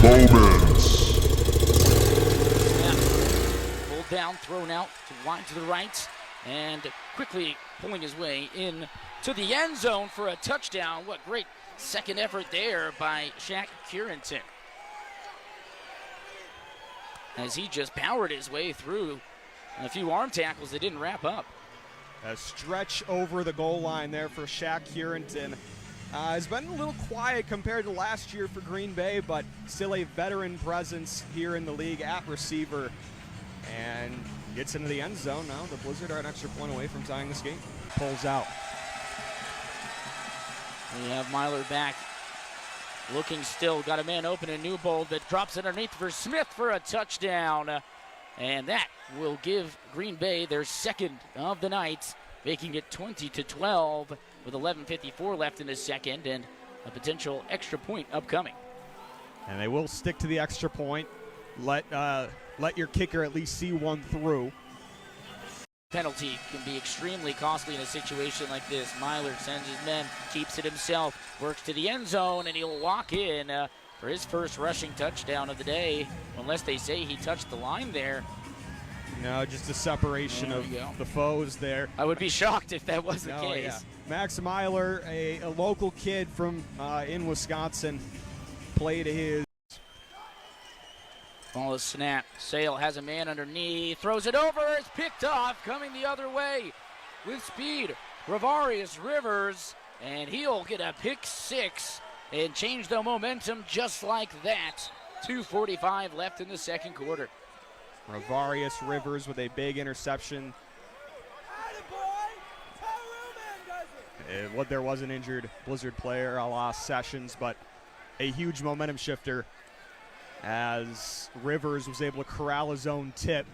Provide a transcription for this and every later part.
moments. Pulled down, thrown out to wide to the right, and quickly pulling his way in to the end zone for a touchdown. What great second effort there by Shaq Curenton, as he just powered his way through a few arm tackles that didn't wrap up. A stretch over the goal line there for Shaq Curenton. Has been a little quiet compared to last year for Green Bay, but still a veteran presence here in the league at receiver. And gets into the end zone now. The Blizzard are an extra point away from tying this game. Pulls out. We have Myler back, looking still. Got a man open in Newbold, but drops it underneath for Smith for a touchdown. And that will give Green Bay their second of the night, making it 20-12 with 11:54 left in the second and a potential extra point upcoming. And they will stick to the extra point. Let your kicker at least see one through. Penalty can be extremely costly in a situation like this. Myler sends his men, keeps it himself, works to the end zone, and he'll walk in for his first rushing touchdown of the day, unless they say he touched the line there. No, just a separation of the foes there. I would be shocked if that was the case. Yeah. Max Myler, a local kid from in Wisconsin, played his. Ball is snapped. Sale has a man underneath, throws it over, it's picked off, coming the other way with speed. Ravarius Rivers, and he'll get a pick six and change the momentum just like that. 2:45 left in the second quarter. Ravarius Rivers with a big interception. There was an injured Blizzard player, a la Sessions, but a huge momentum shifter as Rivers was able to corral his own tip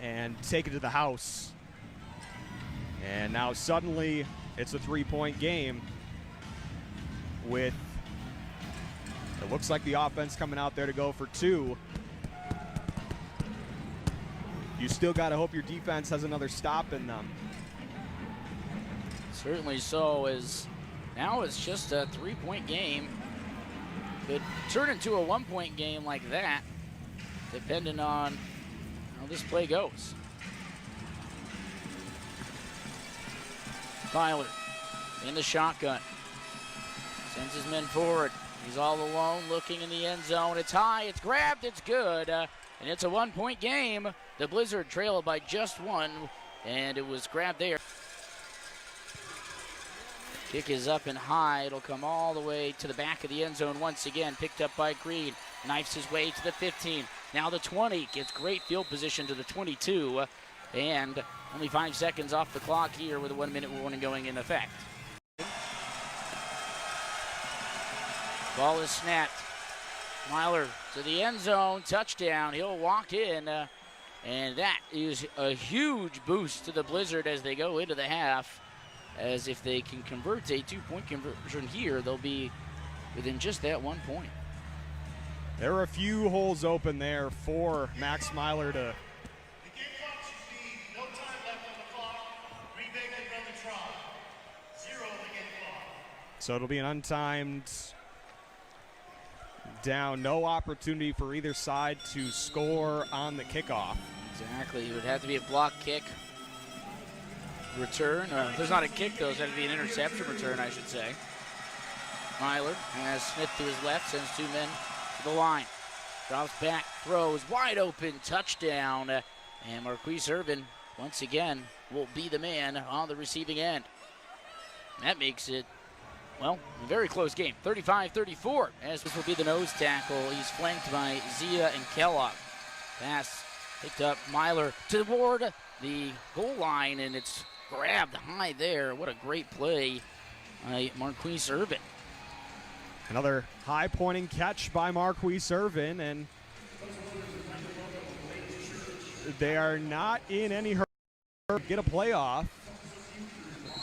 and take it to the house. And now suddenly it's a three-point game with, it looks like the offense coming out there to go for two. You still got to hope your defense has another stop in them. Certainly so, as now it's just a three-point game. Could turn into a one-point game like that, depending on how this play goes. Tyler in the shotgun. Sends his men forward. He's all alone looking in the end zone. It's high, it's grabbed, it's good. And it's a one-point game. The Blizzard trailed by just one, and it was grabbed there. Kick is up and high. It'll come all the way to the back of the end zone once again. Picked up by Green. Knifes his way to the 15. Now the 20. Gets great field position to the 22. And only 5 seconds off the clock here with a 1-minute warning going in effect. Ball is snapped. Myler to the end zone. Touchdown. He'll walk in. And that is a huge boost to the Blizzard as they go into the half. As if they can convert a two-point conversion here, they'll be within just that 1 point. There are a few holes open there for Max Myler to. So it'll be an untimed down. No opportunity for either side to score on the kickoff. Exactly. It would have to be a block kick return. There's not a kick, though. It's going to be an interception return, I should say. Myler has Smith to his left, sends two men to the line. Drops back, throws, wide open, touchdown. And Marquise Irvin, once again, will be the man on the receiving end. That makes it, well, a very close game. 35-34, as this will be the nose tackle. He's flanked by Zia and Kellogg. Pass picked up. Myler toward the goal line, and it's grabbed high there. What a great play by Marquise Irvin. Another high-pointing catch by Marquise Irvin, and they are not in any hurry to get a playoff.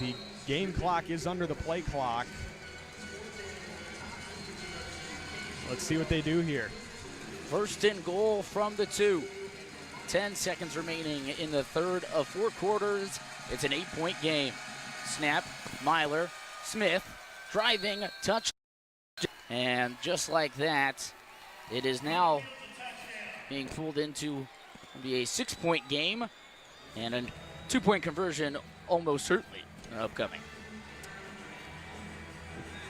The game clock is under the play clock. Let's see what they do here. First and goal from the 2. 10 seconds remaining in the third of 4 quarters. It's an 8-point game. Snap, Myler, Smith, driving, touch. And just like that, it is now being pulled into be a 6-point game, and a 2-point conversion almost certainly upcoming.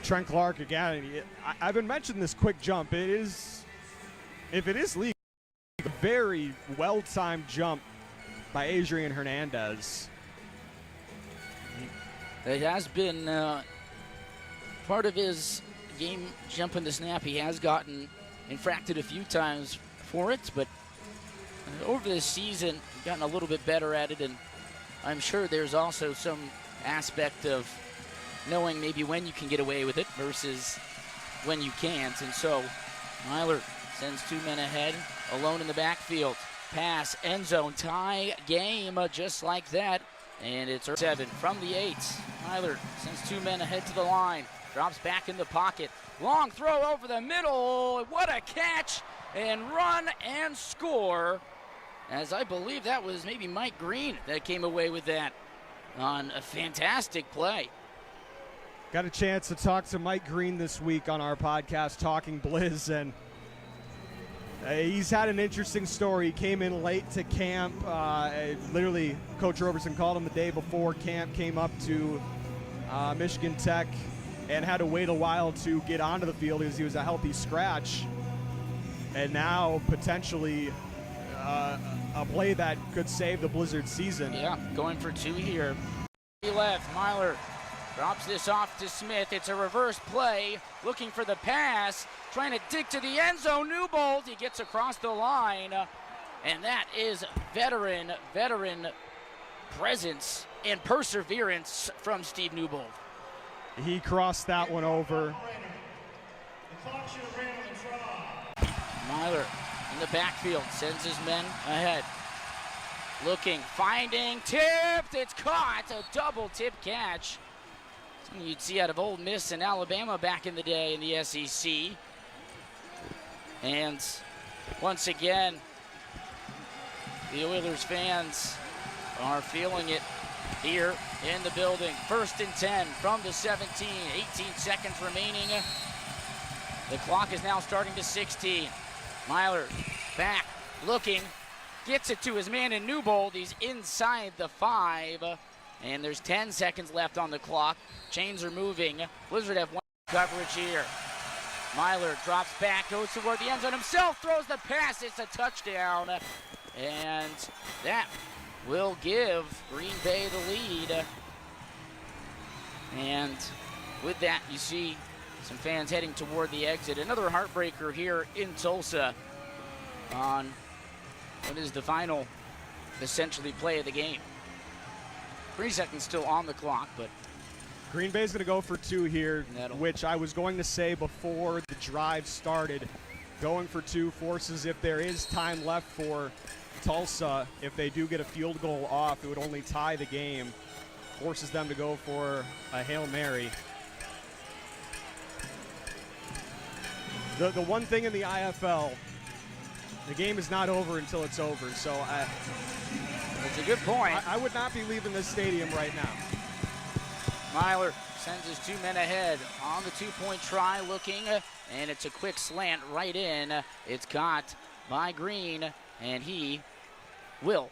Trent Clark again. I've been mentioning this quick jump. It is, if it is legal, a very well-timed jump by Adrian Hernandez. It has been part of his game jumping the snap. He has gotten infracted a few times for it, but over this season, gotten a little bit better at it, and I'm sure there's also some aspect of knowing maybe when you can get away with it versus when you can't. And so Myler sends 2 men ahead, alone in the backfield. Pass, end zone, tie game, just like that. And it's 7 from the 8. Myler sends 2 men ahead to the line, drops back in the pocket. Long throw over the middle. What a catch, and run and score. As I believe that was maybe Mike Green that came away with that on a fantastic play. Got a chance to talk to Mike Green this week on our podcast, Talking Blizz, and he's had an interesting story. He came in late to camp. Literally, Coach Roberson called him the day before camp, came up to Michigan Tech, and had to wait a while to get onto the field because he was a healthy scratch. And now, potentially, a play that could save the Blizzard season. Yeah, going for 2 here. He left. Myler drops this off to Smith. It's a reverse play, looking for the pass, trying to dig to the end zone. Newbold, he gets across the line, and that is veteran presence and perseverance from Steve Newbold. He crossed that one over. Myler in the backfield sends his men ahead. Looking, finding, tipped, it's caught. A double tip catch. Something you'd see out of Ole Miss and Alabama back in the day in the SEC. And once again, the Oilers fans are feeling it here in the building. 1st and 10 from the 17, 18 seconds remaining. The clock is now starting to 16. Myler back, looking, gets it to his man in Newbold. He's inside the 5, and there's 10 seconds left on the clock. Chains are moving. Blizzard have one coverage here. Myler drops back, goes toward the end zone himself, throws the pass. It's a touchdown, and that will give Green Bay the lead. And with that, you see some fans heading toward the exit. Another heartbreaker here in Tulsa on what is the final, essentially, play of the game. 3 seconds still on the clock, but Green Bay's going to go for 2 here, which I was going to say before the drive started. Going for 2 forces, if there is time left for Tulsa, if they do get a field goal off, it would only tie the game. Forces them to go for a Hail Mary. The one thing in the IFL, the game is not over until it's over. So that's a good point. I would not be leaving this stadium right now. Myler sends his 2 men ahead on the 2-point try, looking, and it's a quick slant right in. It's caught by Green, and he will